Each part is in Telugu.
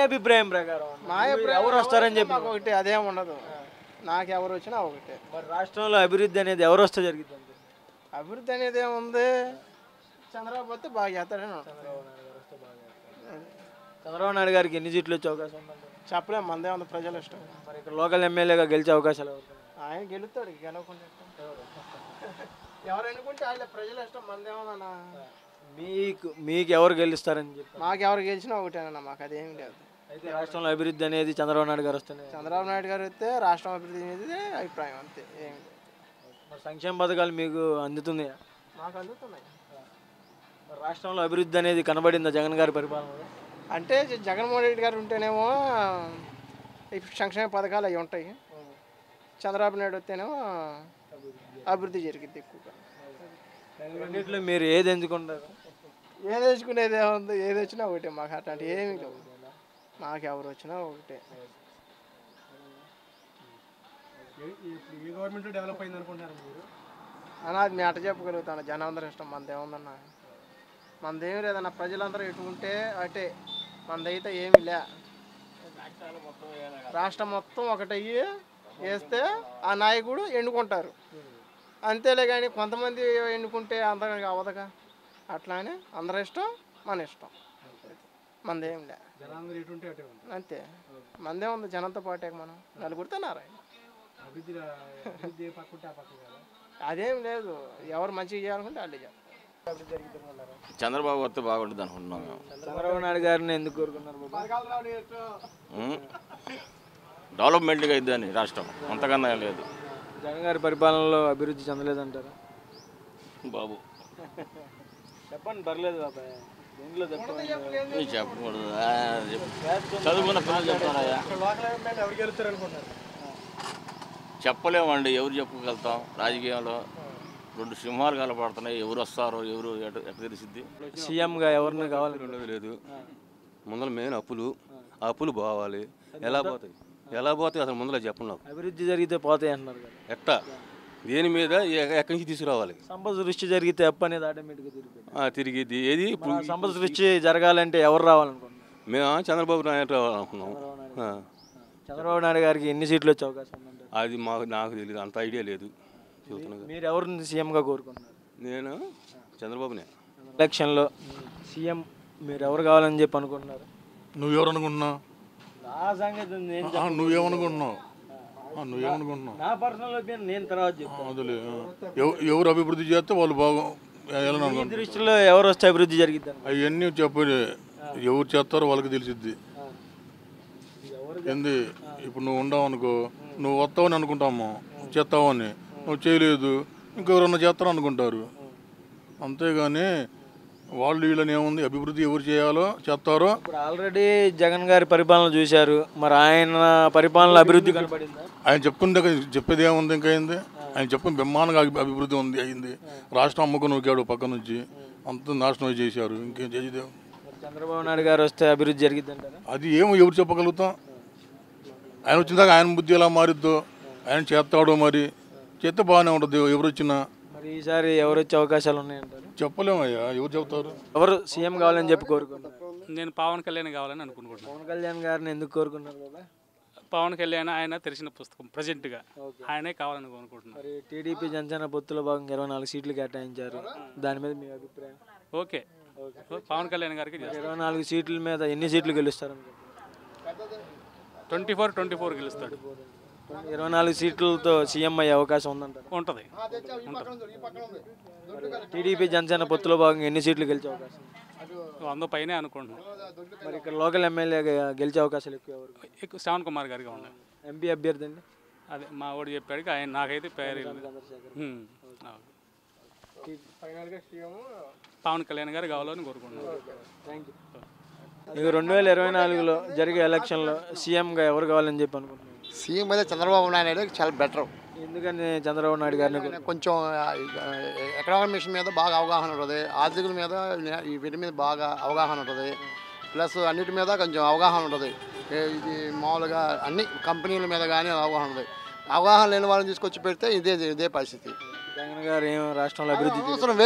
అభిప్రాయం ప్రకారం మా అభిప్రాయం ఎవరు వస్తారని చెప్పి మాకు ఒకటి అదేం ఉండదు. నాకు ఎవరు వచ్చినా ఒకటే. మరి రాష్ట్రంలో అభివృద్ధి అనేది ఎవరు వస్తే జరుగుతుంది? అభివృద్ధి అనేది ఏముంది, చంద్రబాబు వస్తే బాగా చేస్తాడని ఉంటుంది. చంద్రబాబు నాయుడు గారికి ఎన్ని సీట్లు వచ్చే అవకాశం ఉందండి? చెప్పలేము, మనదే ఉంది, ప్రజలు ఇష్టం. మరి ఇక్కడ లోకల్ ఎమ్మెల్యేగా గెలిచే అవకాశాలు ఎవరు? ఆయన గెలుస్తాడు, గెలవకుండా ఎవరు ఎన్నుకుంటే వాళ్ళే, ప్రజలు ఇష్టం, మనదేమన్నా. మీకు ఎవరు గెలుస్తారని చెప్పి? మాకు ఎవరు గెలిచినా ఒకటేనన్నా, మాకు అదేమి లేదు. అయితే రాష్ట్రంలో అభివృద్ధి అనేది చంద్రబాబు నాయుడు గారు వస్తేనే. చంద్రబాబు నాయుడు గారు వస్తే రాష్ట్రం అభివృద్ధి అనేది అభిప్రాయం, అంతే, ఏమి లేదు. మరి సంక్షేమ పథకాలు మీకు అందుతున్నాయా? మాకు అందుతున్నాయి. మరి రాష్ట్రంలో అభివృద్ధి అనేది కనబడిందా జగన్ గారి పరిపాలనలో? అంటే జగన్మోహన్ రెడ్డి గారు ఉంటేనేమో ఈ సంక్షేమ పథకాలు అవి ఉంటాయి. చంద్రబాబు నాయుడు వస్తేనేమో అభివృద్ధి జరిగింది ఎక్కువగా. రెండిట్లో మీరు ఏది ఎంచుకుంటారు? ఏది తెచ్చుకునేది ఏముంది, ఏది వచ్చినా ఒకటే, మాకు అట్లాంటి ఏమీ లేవు. మాకు ఎవరు వచ్చినా ఒకటే. ఏ గవర్నమెంట్ డెవలప్ అయింది అనుకుంటున్నారు మీరు? అన్నా అది మేము అట్ట చెప్పగలుగుతాను, జనం అందరూ ఇష్టం, మనదేముందన్నా, మనదేమీ లేదన్న. ప్రజలందరూ ఎటు ఉంటే అటే, మనదైతే ఏమీ లే. రాష్ట్రం మొత్తం ఒకటయ్యి వేస్తే ఆ నాయకుడు ఎన్నుకుంటారు, అంతేలే. కానీ కొంతమంది ఎన్నుకుంటే అందరికి అవ్వదుగా. అట్లా అని అందరి ఇష్టం, మన ఇష్టం, మనదేం లే, అంతే. మనదే ఉంది, జనంతో పాటే మనం నలుగురితో నారాయణ. అదేం లేదు, ఎవరు మంచిగా చేయాలనుకుంటే వాళ్ళు చేస్తారు. చంద్రబాబు వస్తే బాగుంటుంది అనుకుంటున్నాం. చంద్రబాబు నాయుడు గారిని ఎందుకు కోరుకున్నారు బాబు? డెవలప్మెంట్గా ఇద్దని రాష్ట్రం, అంతకన్నా లేదు. జగన్ గారి పరిపాలనలో అభివృద్ధి చెందలేదంటారా బాబు? చెప్పండి, పర్లేదు బాబాయ్, దేంట్లో చెప్పకూడదు, చదువుకున్న పిల్లలు చెప్తారయ్యా. ఎవరు గెలుస్తారు అనుకుంటున్నారు? చెప్పలేమండి, ఎవరు చెప్పుకోగలుగుతాం? రాజకీయంలో రెండు సింహాలు కలపడుతున్నాయి, ఎవరు వస్తారో ఎవరు ఎట్లా తెలిసిద్ది? సీఎంగా ఎవరిని కావాలి? లేదు, ముందర మెయిన్ అప్పులు, ఆ అప్పులు పోవాలి. ఎలా పోతాయి అసలు ముందర చెప్పండి నాకు. అభివృద్ధి జరిగితే పోతాయి అంటున్నారు కదా, ఎట్టా, దేని మీద ఎక్కడి నుంచి తీసుకురావాలి? సంపద సృష్టి జరిగితే అప్పు అనేది ఆటోమేటిక్గా తిరిగిద్ది ఏది? సంపద సృష్టి జరగాలంటే ఎవరు రావాలనుకుంటున్నారు? మేము చంద్రబాబు నాయుడు రావాలనుకున్నాం. చంద్రబాబు నాయుడు గారికి ఎన్ని సీట్లు వచ్చే అవకాశం ఉందంటారు? అది నాకు తెలియదు, అంత ఐడియా లేదు. మీరు ఎవరిని సీఎంగా కోరుకుంటున్నారు? నేను చంద్రబాబునే. ఎలక్షన్లో సీఎం మీరు ఎవరు కావాలని చెప్పి అనుకుంటున్నారు? నువ్వెవరు అనుకుంటున్నావు? నా సంగతి నువ్వేమనుకుంటున్నావు? నా పర్సనల్ ఒపీనియన్ నేను తర్వాత చెప్తాను. అదిలే, ఎవరు అభివృద్ధి చేస్తే వాళ్ళు బాగా మీ దృష్టిలో ఎవరు వస్తే అభివృద్ధి జరిగిద్ది? అవన్నీ చెప్పి ఎవరు చేస్తారో వాళ్ళకి తెలిసిద్ది. ఏంది ఇప్పుడు నువ్వు ఉండవు అనుకో, నువ్వు వస్తావని అనుకుంటాము, చేస్తావని, నువ్వు చేయలేదు ఇంకెవరన్నా చేస్తారో అనుకుంటారు. అంతేగాని వాళ్ళు వీళ్ళని ఏముంది, అభివృద్ధి ఎవరు చేయాలో చేస్తారో. ఇప్పుడు ఆల్రెడీ జగన్ గారి పరిపాలన చూశారు, మరి ఆయన పరిపాలన అభివృద్ధి కనబడిందా? ఆయన చెప్పుండే చెప్పేది ఏముంది, ఇంకా అయింది. ఆయన చెప్పిన బ్రహ్మాండంగా అభివృద్ధి ఉంది, అయింది. రాష్ట్రం అమ్ముకుని నొక్కాడు పక్క నుంచి, అంత నాశనం చేశారు. ఇంకేం చేసేదేం? చంద్రబాబు నాయుడు గారు వస్తే అభివృద్ధి జరిగిద్ది అంటారా? అది ఏమో ఎవరు చెప్పగలుగుతాం. ఆయన వచ్చిన దాకా ఆయన బుద్ధి ఎలా మారిద్దో, ఆయన చేస్తాడో, మరి చేస్తే బాగానే ఉంటుంది. ఎవరు వచ్చినా మరి ఈసారి ఎవరు వచ్చే అవకాశాలు ఉన్నాయంటారు? చెప్పలేమయ్యా, ఎవరు చెప్తారు? ఎవరు సీఎం కావాలని చెప్పి కోరుకుంటారు? నేను పవన్ కళ్యాణ్ కావాలని అనుకుంటున్నాను. పవన్ కళ్యాణ్ గారిని ఎందుకు కోరుకున్నారు బాబా? పవన్ కళ్యాణ్ ఆయన తెలిసిన పుస్తకం, ప్రజెంట్గా ఆయనే కావాలని అనుకుంటున్నాను. మరి టీడీపీ జనసేన పొత్తులో భాగంగా 24 సీట్లు కేటాయించారు, దాని మీద మీ అభిప్రాయం? ఓకే, పవన్ కళ్యాణ్ గారికి 24 సీట్ల మీద ఎన్ని సీట్లు గెలుస్తారు? 24 గెలుస్తాడు. 24 సీట్లతో సీఎం అయ్యే అవకాశం ఉందంటారు? ఉంటుంది. టీడీపీ జనసేన పొత్తులో భాగంగా ఎన్ని సీట్లు గెలిచే అవకాశం? 100 పైనే అనుకుంటున్నాను. మరి ఇక్కడ లోకల్ ఎమ్మెల్యేగా గెలిచే అవకాశాలు ఎక్కువ శ్రావణ్ కుమార్ గారికి ఉన్నాయి. ఎంపీ అభ్యర్థి అండి? అదే మా వాడు చెప్పాడు, ఆయన నాకైతే పేరు పవన్ కళ్యాణ్ గారు కావాలని కోరుకుంటున్నాను. Thank you. ఇక 2024లో జరిగే ఎలక్షన్లో సీఎంగా ఎవరు కావాలని చెప్పి అనుకుంటున్నారు? సీఎం అయితే చంద్రబాబు నాయుడు చాలా బెటర్. ఎందుకని చంద్రబాబు నాయుడు గారిని? కొంచెం ఎకనామిక్స్ మీద బాగా అవగాహన ఉంటుంది, ఆర్థికుల మీద వీటి మీద బాగా అవగాహన ఉంటుంది, ప్లస్ అన్నిటి మీద కొంచెం అవగాహన ఉంటుంది. ఇది మామూలుగా అన్ని కంపెనీల మీద కానీ అవగాహన ఉంటుంది. అవగాహన లేని వాళ్ళని తీసుకొచ్చి పెడితే ఇదే పరిస్థితి. జగన్ గారు ఏం రాష్ట్రంలో అభివృద్ధి అవసరం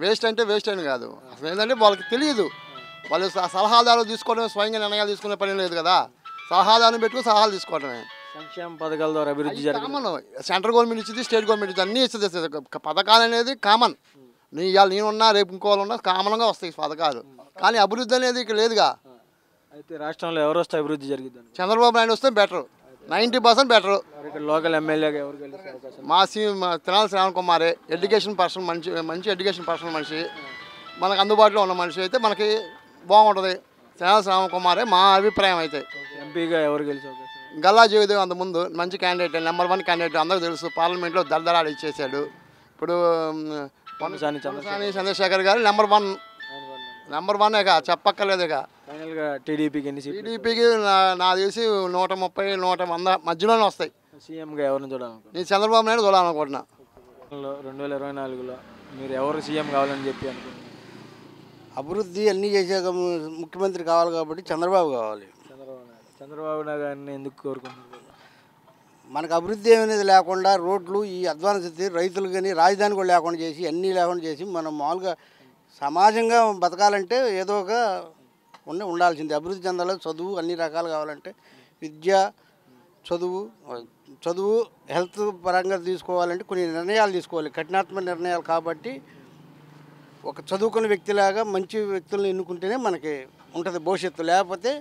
వేస్ట్ అంటే వేస్ట్ అని కాదు, అసలు ఏంటంటే వాళ్ళకి తెలియదు వాళ్ళు సలహాదారులు తీసుకొని స్వయంగా నిర్ణయాలు తీసుకునే పని లేదు కదా, సలహాదారుని పెట్టుకుని సలహాలు తీసుకోవడమే. సంక్షేమ పథకాల ద్వారా అభివృద్ధి జరిగింది. కామన్, సెంట్రల్ గవర్నమెంట్ ఇచ్చింది, స్టేట్ గవర్నమెంట్ ఇచ్చింది, అన్నీ ఇస్తుంది. పథకాలు అనేది కామన్. ఇవాళ నేనున్నా రేపు ఇంకోళ్ళు ఉన్నా కామన్గా వస్తాయి పథకాలు. కానీ అభివృద్ధి అనేది ఇక్కడ లేదుగా. అయితే రాష్ట్రంలో ఎవరు వస్తే అభివృద్ధి జరిగింది? చంద్రబాబు నాయుడు వస్తే బెటర్, 90% బెటర్. ఇక్కడ లోకల్ ఎమ్మెల్యేగా ఎవరు గెలిచే అవకాశం? మా తెనాలి శ్రావణ్ కుమారే ఎడ్యుకేషన్ పర్సన్, మంచి ఎడ్యుకేషన్ పర్సన్ మనిషి, మనకు అందుబాటులో ఉన్న మనిషి అయితే మనకి బాగుంటుంది. తెనాలి శ్రావణ్ కుమారే మా అభిప్రాయం. అయితే ఎంపీగా ఎవరు గెలిచే అవకాశం? గల్లా జయదేవ్ అంతకుముందు మంచి క్యాండిడేట్, నెంబర్ 1 క్యాండిడేట్, అందరూ తెలుసు. పార్లమెంట్లో దళదళాలు ఇచ్చేసాడు. ఇప్పుడు పొన్నసాని చంద్రశేఖర్ గారు నెంబర్ 1 చెప్పక్కర్లేదుగా. ఫైనల్గా టీడీపీకి ఎన్ని సీట్లు? టీడీపీకి నా తెలిసి 130, 100 మధ్యలోనే వస్తాయి. సీఎంగా ఎవరిని చూడాలనుకుంటున్నారు? నేను చంద్రబాబు నాయుడు చూడాలనుకుంటున్నా. 2024లో మీరు ఎవరు సీఎం కావాలని చెప్పి అనుకుంటున్నారు? అభివృద్ధి అన్నీ చేసే ముఖ్యమంత్రి కావాలి కాబట్టి చంద్రబాబు కావాలి. చంద్రబాబు నాయుడు గారిని ఎందుకు కోరుకుంటున్నారు? మనకు అభివృద్ధి ఏమనేది లేకుండా రోడ్లు ఈ అధ్వాన స్థితి, రైతులు కానీ రాజధాని కూడా లేకుండా చేసి, అన్నీ లేకుండా చేసి మనం మామూలుగా సమాజంగా బతకాలంటే ఏదో ఒక ఉండాల్సింది. అభివృద్ధి చెందాలి, చదువు అన్ని రకాలు కావాలంటే విద్య, చదువు హెల్త్ పరంగా తీసుకోవాలంటే కొన్ని నిర్ణయాలు తీసుకోవాలి, కఠినాత్మక నిర్ణయాలు. కాబట్టి ఒక చదువుకున్న వ్యక్తిలాగా మంచి వ్యక్తులను ఎన్నుకుంటేనే మనకి ఉంటుంది భవిష్యత్తు. లేకపోతే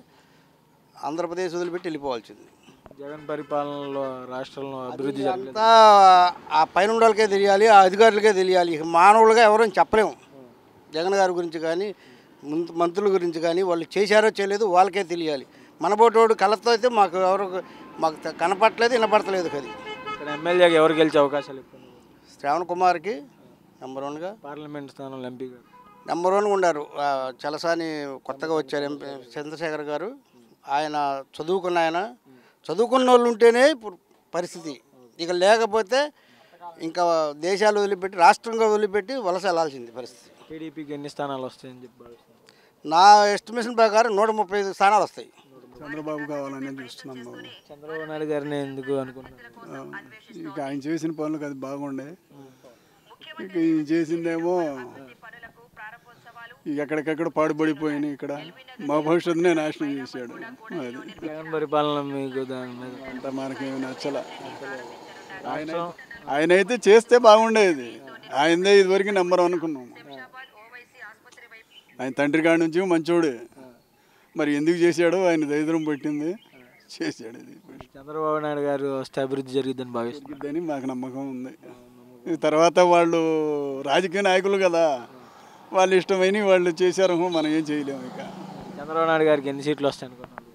ఆంధ్రప్రదేశ్ వదిలిపెట్టి వెళ్ళిపోవాల్సింది. జగన్ పరిపాలనలో రాష్ట్రంలో అభివృద్ధి అంతా ఆ పైన వాళ్ళకే తెలియాలి, ఆ అధికారులకే తెలియాలి. మానవులుగా ఎవరైనా చెప్పలేము. జగన్ గారి గురించి కానీ మంత్రుల గురించి కానీ వాళ్ళు చేశారో చేయలేదు వాళ్ళకే తెలియాలి. మనబోటోడు కళ్ళతో అయితే మాకు కనపడలేదు, వినపడతలేదు. అది ఇక్కడ ఎమ్మెల్యేగా ఎవరు గెలిచే అవకాశాలు ఎక్కువ? శ్రావణ్ కుమార్కి నెంబర్ 1గా, పార్లమెంట్ స్థానంలో ఎంపీ గారు నెంబర్ 1 ఉన్నారు. చలసాని కొత్తగా వచ్చారు ఎంపీ చంద్రశేఖర్ గారు. ఆయన చదువుకున్న వాళ్ళు ఉంటేనే పరిస్థితి. ఇక లేకపోతే ఇంకా దేశాలు వదిలిపెట్టి, రాష్ట్రంగా వదిలిపెట్టి వలస వెళ్ళాల్సింది పరిస్థితి. టీడీపీకి ఎన్ని స్థానాలు వస్తాయని చెప్పి భావిస్తున్నారు? నా ఎస్టిమేషన్ ప్రకారం 135 స్థానాలు వస్తాయి. చంద్రబాబు కావాలని చూస్తున్నాం బాబు. చంద్రబాబు నాయుడు గారిని ఎందుకు అనుకుంటున్నారు? ఇక ఆయన చేసిన పనులకు అది బాగుండే. ఇక ఈయన చేసిందేమో ఇక ఎక్కడికెక్కడ పాడుపడిపోయినాయి. ఇక్కడ మా భవిష్యత్తునే నాశనం చేశాడు. అది జగన్ పరిపాలన మీకు దాని మీద అంత మనకేమి నచ్చల. ఆయన అయితే చేస్తే బాగుండేది. ఆయనదే ఇదివరకు నెంబర్ అనుకున్నాము. ఆయన తండ్రి కాడి నుంచి మంచోడే. మరి ఎందుకు చేశాడో ఆయన దరిద్రం పట్టింది, చేశాడు. ఇది చంద్రబాబు నాయుడు గారు వస్తే అభివృద్ధి జరిగిద్దని భావిస్తుందని మాకు నమ్మకం ఉంది. తర్వాత వాళ్ళు రాజకీయ నాయకులు కదా, వాళ్ళు ఇష్టమైన వాళ్ళు చేశారు, మనం ఏం చేయలేము. ఇక చంద్రబాబు నాయుడు గారికి ఎన్ని సీట్లు వస్తాయి అనుకున్నారు?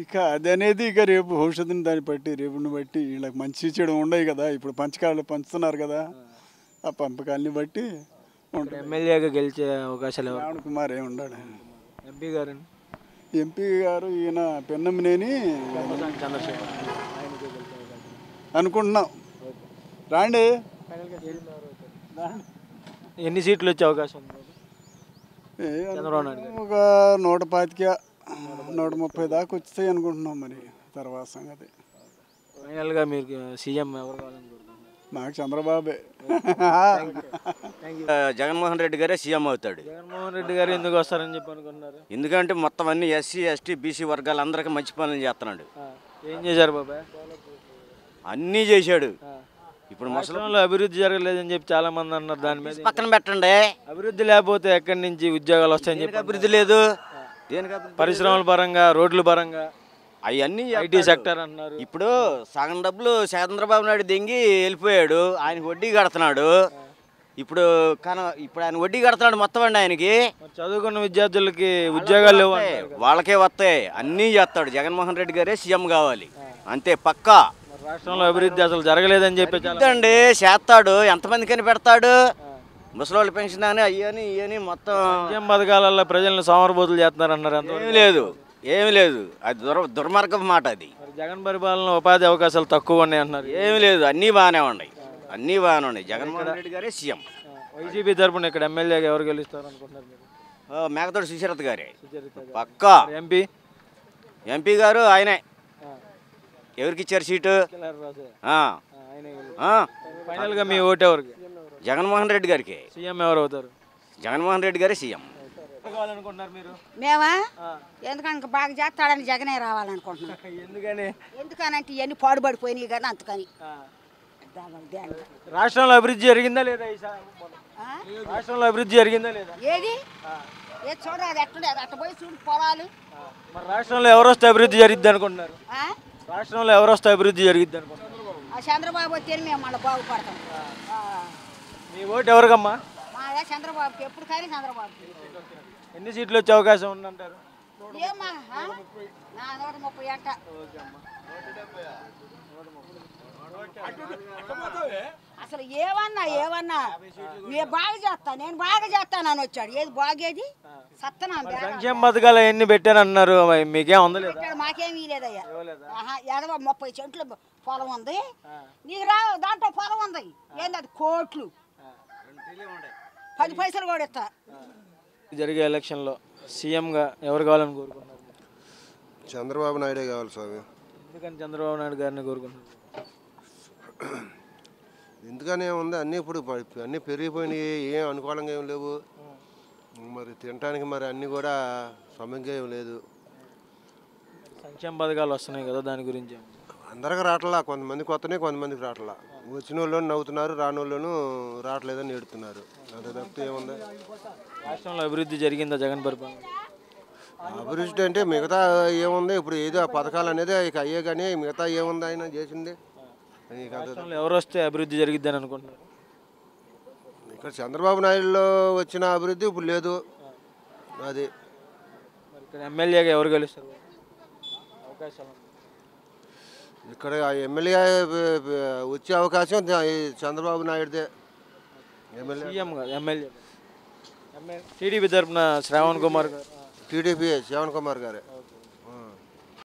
ఇక అది అనేది ఇక రేపు భవిష్యత్తుని దాన్ని బట్టి, రేపుని బట్టి వీళ్ళకి మంచి చెడు ఉండవు కదా. ఇప్పుడు పంచకాలు పంచుతున్నారు కదా, ఆ పంపకాలని బట్టి ఉంటుంది. ఎమ్మెల్యేగా గెలిచే అవకాశాలు శ్రావణ్ కుమార్ ఉన్నాడు. ఎంపీ గారు ఈయన పెన్నమ్మనేని చంద్రశేఖర్ అనుకుంటున్నాం. రాండి. ఎన్ని సీట్లు వచ్చే అవకాశం ఉంది చంద్రబాబు నాయుడు గారు? ఒక 125, 130 దాకా వచ్చాయి అనుకుంటున్నాం. మరి తర్వాత సంగతి. ఫైనల్గా మీకు సీఎం ఎవరు కావాలనుకుంటున్నారు? నాకు చంద్రబాబే. జగన్మోహన్ రెడ్డి గారే సీఎం అవుతాడు. జగన్మోహన్ రెడ్డి గారు ఎందుకు వస్తారని చెప్పి అనుకున్నారు? ఎందుకంటే మొత్తం అన్ని ఎస్సీ, ఎస్టీ, బీసీ వర్గాలందరికీ మంచి పనులు చేస్తున్నాడు. ఏం చేశారు బాబాయ్? అన్నీ చేశాడు. ఇప్పుడు ముసలింలో అభివృద్ధి జరగలేదని చెప్పి చాలా మంది అన్నారు. దాని మీద పక్కన పెట్టండి. అభివృద్ధి లేకపోతే ఎక్కడి నుంచి ఉద్యోగాలు వస్తాయని చెప్పి అభివృద్ధి లేదు. పరిశ్రమల పరంగా, రోడ్ల పరంగా, అవన్నీ ఐటీ సెక్టర్ అన్నారు. ఇప్పుడు సగం డబ్బులు చంద్రబాబు నాయుడు దెంగి వెళ్ళిపోయాడు. ఆయనకి వడ్డీ కడుతున్నాడు. ఇప్పుడు ఆయన వడ్డీ కడుతున్నాడు మొత్తం అండి. ఆయనకి చదువుకున్న విద్యార్థులకి ఉద్యోగాలు లేవు. వాళ్ళకే వస్తాయి. అన్నీ చేస్తాడు. జగన్మోహన్ రెడ్డి గారే సీఎం కావాలి, అంతే పక్కా. రాష్ట్రంలో అభివృద్ధి అసలు జరగలేదని చెప్పి అండి చేస్తాడు. ఎంతమందికని పెడతాడు? ముసలోళ్ళ పెన్షన్ అని అయ్యని ఇవని మొత్తం పథకాలలో ప్రజలను సోమరబోతులు చేస్తున్నారు అన్నారు. ఏమి లేదు. అది దుర్మార్గం మాట. అది జగన్ పరిపాలన ఉపాధి అవకాశాలు తక్కువ ఉన్నాయి అన్నారు. ఏమి లేదు, అన్నీ బాగానే ఉన్నాయి. అన్నీ బాగానే ఉన్నాయి. జగన్మోహన్ రెడ్డి గారే సీఎం. వైసీపీ తరఫున ఇక్కడ ఎమ్మెల్యేగా ఎవరు గెలుస్తారు అనుకుంటున్నారు మీరు? మేకతోటి సుచరిత గారే పక్కా. ఎంపీ గారు ఆయనే. ఎవరికి ఇచ్చారు సీటు? ఫైనల్గా మీ ఓటు ఎవరికి? జగన్మోహన్ రెడ్డి గారికి. సీఎం ఎవరు అవుతారు? జగన్మోహన్ రెడ్డి గారే సీఎం. కావాలనుకుంటున్నారు మీరు? మేమా ఎందుకంటే బాగా చేస్తాడని జగనే రావాలనుకుంటున్నాం. ఎందుకని? ఎందుకనంటే ఇవన్నీ పాడుపడిపోయినాయి కానీ అందుకని. రాష్ట్రంలో అభివృద్ధి జరిగిందా లేదా? రాష్ట్రంలో అభివృద్ధి జరిగిందా లేదా? ఏది ఏది చూడాలి ఎట్లుండేది అట్ట పోయి చూడు పొలాలు. మరి రాష్ట్రంలో ఎవరు వస్తే అభివృద్ధి జరిగిద్ది అనుకుంటున్నారు? రాష్ట్రంలో ఎవరు వస్తే అభివృద్ధి జరిగిద్ది అనుకుంటున్నారు? ఆ చంద్రబాబు వస్తే మేము మళ్ళీ బాగుపడతాం. మీ ఓటు ఎవరికమ్మా? మా చంద్రబాబుకి ఎప్పుడు కానీ చంద్రబాబుకి. ఎన్ని సీట్లు వచ్చే అవకాశం ఉందంటారు? ఏమా నా 130 అంట. అసలు ఏమన్నా నేను బాగా చేస్తా నేను బాగా చేస్తానని వచ్చాడు. ఏది బాగేది సత్తనా? సంక్షేమ పథకాలు ఎన్ని పెట్టానన్నారు, మీకేం ఉందలేదు? మాకేమీ లేదయ్యా. 30 సెంట్లు పొలం ఉంది నీకు రా, దాంట్లో పొలం ఉంది. ఏంది అది కోట్లు 10 పైసలు కూడా ఇస్తా. జరిగే ఎలక్షన్లో సీఎంగా ఎవరు కావాలని కోరుకుంటున్నారు? చంద్రబాబు నాయుడే కావాలి స్వామి. ఎందుకని చంద్రబాబు నాయుడు గారిని కోరుకుంటున్నారు? ఎందుకని ఏముంది, అన్నీ ఇప్పుడు అన్నీ పెరిగిపోయినాయి, ఏం అనుకూలంగా ఏం లేవు. మరి తినడానికి మరి అన్నీ కూడా సమయంగా ఏం లేదు. సంక్షేమ పథకాలు వస్తున్నాయి కదా, దాని గురించి అందరికి రావట్లా, కొంతమందికి వస్తున్నాయి, కొంతమందికి రావట్లా. వచ్చిన వాళ్ళు నవ్వుతున్నారు, రాని వాళ్ళను రావట్లేదని ఏడుతున్నారు. అంత తప్పితే ఏముంది? రాష్ట్రంలో అభివృద్ధి జరిగిందా జగన్ పరిపాలన? అభివృద్ధి అంటే మిగతా ఏముంది, ఇప్పుడు ఏదో పథకాలు అనేది ఇక అయ్యే కానీ మిగతా ఏముంది ఆయన చేసింది. రాష్ట్రంలో ఎవరు వస్తే అభివృద్ధి జరిగిద్దని అనుకుంటున్నారు? ఇక్కడ చంద్రబాబు నాయుడులో వచ్చిన అభివృద్ధి ఇప్పుడు లేదు. అది ఇక్కడ ఎమ్మెల్యేగా ఎవరు గెలుస్తారు అవకాశాలు? ఇక్కడ ఎమ్మెల్యే వచ్చే అవకాశం చంద్రబాబు నాయుడుదే. సీఎం కాదు, ఎమ్మెల్యే. టీడీపీ తరఫున శ్రావణ్ కుమార్ గారు. టీడీపీ శ్రావణ్ కుమార్ గారే.